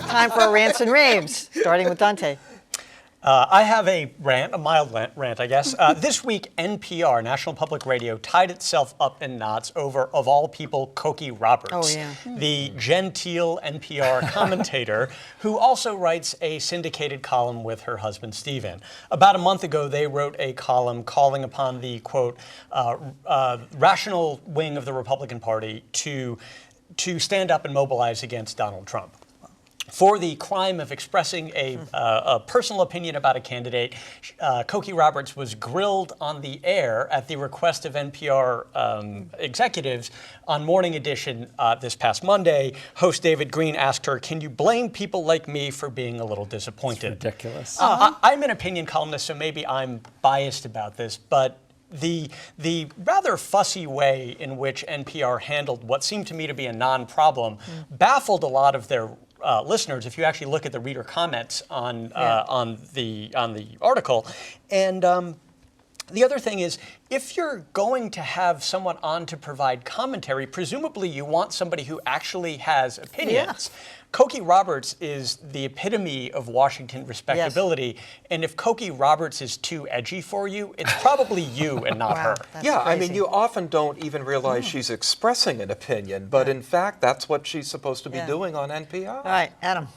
time for Rants and Raves, starting with Dante. I have a rant, a mild rant, I guess. This week, NPR, National Public Radio, tied itself up in knots over, of all people, Cokie Roberts, the genteel NPR commentator who also writes a syndicated column with her husband, Stephen. About a month ago, they wrote a column calling upon the, quote, rational wing of the Republican Party to stand up and mobilize against Donald Trump. For the crime of expressing a personal opinion about a candidate, Cokie Roberts was grilled on the air at the request of NPR executives on Morning Edition this past Monday. Host David Green asked her, "Can you blame people like me for being a little disappointed?" It's ridiculous. I'm an opinion columnist, so maybe I'm biased about this, but the rather fussy way in which NPR handled what seemed to me to be a non-problem baffled a lot of their listeners, if you actually look at the reader comments on the article. And the other thing is, if you're going to have someone on to provide commentary, presumably you want somebody who actually has opinions. Yeah. Cokie Roberts is the epitome of Washington respectability, and if Cokie Roberts is too edgy for you, it's probably you and not her. Yeah, crazy. I mean, you often don't even realize she's expressing an opinion, but in fact, that's what she's supposed to be doing on NPR. All right, Adam.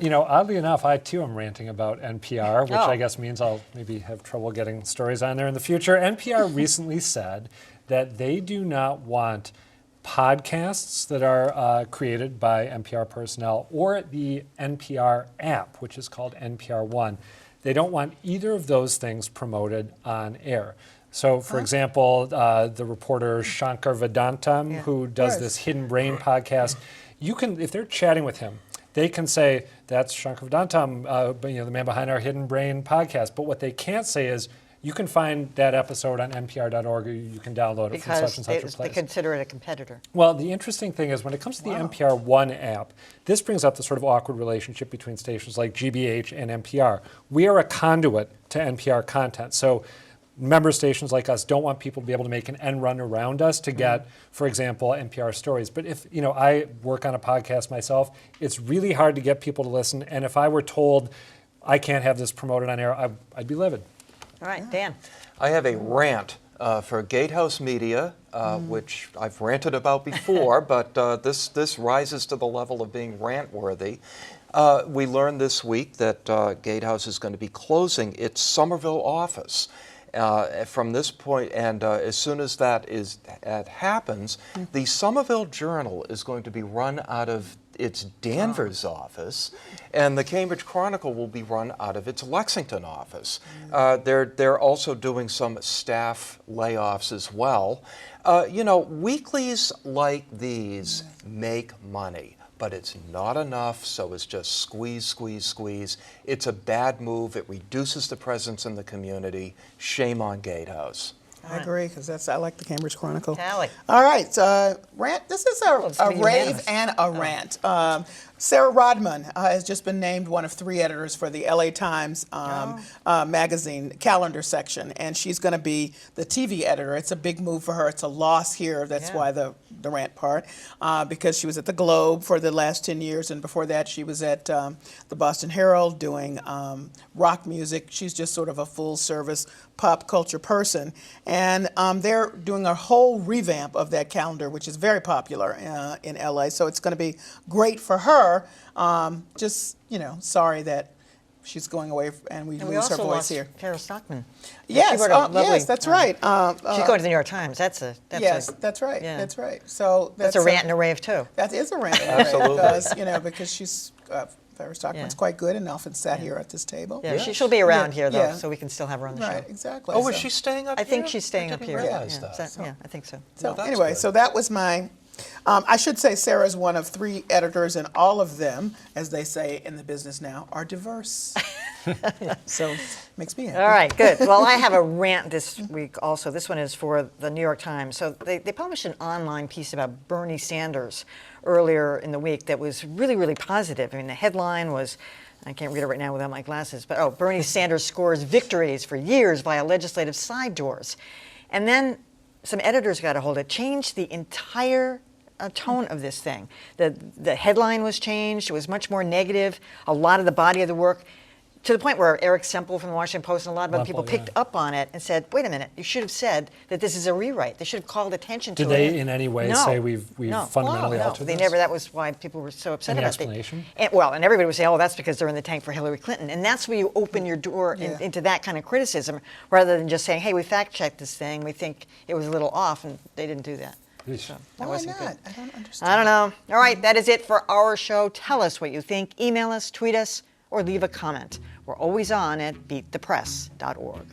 You know, oddly enough, I too am ranting about NPR, which I guess means I'll maybe have trouble getting stories on there in the future. NPR recently said that they do not want podcasts that are created by NPR personnel or the NPR app, which is called NPR One. They don't want either of those things promoted on air. So, for example, the reporter Shankar Vedantam, who does this Hidden Brain podcast, you can, if they're chatting with him, they can say, that's Shankar Vedantam, the man behind our Hidden Brain podcast. But what they can't say is, you can find that episode on npr.org, or you can download it from such and such a place. Because they consider it a competitor. Well, the interesting thing is when it comes to the NPR One app, this brings up the sort of awkward relationship between stations like GBH and NPR. We are a conduit to NPR content. So member stations like us don't want people to be able to make an end run around us to get, for example, NPR stories. But if, I work on a podcast myself, it's really hard to get people to listen. And if I were told I can't have this promoted on air, I'd be livid. All right, Dan. I have a rant for Gatehouse Media, which I've ranted about before, but this rises to the level of being rant-worthy. We learned this week that Gatehouse is going to be closing its Somerville office. From this point, and as soon as that happens, the Somerville Journal is going to be run out of its Danvers office, and the Cambridge Chronicle will be run out of its Lexington office. They're also doing some staff layoffs as well. Weeklies like these make money, but it's not enough, so it's just squeeze, squeeze, squeeze. It's a bad move. It reduces the presence in the community. Shame on Gatehouse. I agree, because I like the Cambridge Chronicle. Tally. All right, rant. This is a rave and a rant. Sarah Rodman has just been named one of 3 editors for the LA Times magazine calendar section, and she's going to be the TV editor. It's a big move for her. It's a loss here. That's why the rant part, because she was at the Globe for the last 10 years, and before that she was at the Boston Herald doing rock music. She's just sort of a full-service pop culture person, and they're doing a whole revamp of that calendar, which is very popular in LA, so it's going to be great for her. Just, sorry that she's going away and we lose her voice here. Carol Stockman. Yes, yes, that's right. She's going to the New York Times. That's right. Yeah. That's right. So that's a rant and a rave too. That is a rant and a rave. Absolutely. Because she's Sarah Stockman's quite good and often sat here at this table. Yeah, she'll be around here though, so we can still have her on the show. Right, exactly. Oh, is she staying up here? I think she's staying up here. Yeah, I think so. So anyway, good. So that was my. I should say Sarah's one of 3 editors, and all of them, as they say in the business now, are diverse. So makes me happy. All right, good. Well, I have a rant this week also. This one is for the New York Times. So they published an online piece about Bernie Sanders earlier in the week that was really, really positive. I mean, the headline was, I can't read it right now without my glasses, but Bernie Sanders scores victories for years via legislative side doors. And then some editors got a hold of it, changed the entire tone of this thing. The headline was changed. It was much more negative. A lot of the body of the work, to the point where Eric Semple from the Washington Post and a lot of other people picked up on it and said, wait a minute, you should have said that this is a rewrite. They should have called attention to it. Did they in any way say we've fundamentally no, altered they this? never. That was why people were so upset Any about it. explanation? And everybody would say, oh, that's because they're in the tank for Hillary Clinton. And that's where you open your door into that kind of criticism, rather than just saying, hey, we fact-checked this thing. We think it was a little off, and they didn't do that. So that Why wasn't not? good. I don't understand. I don't know. All right, that is it for our show. Tell us what you think. Email us, tweet us, or leave a comment. We're always on at beatthepress.org.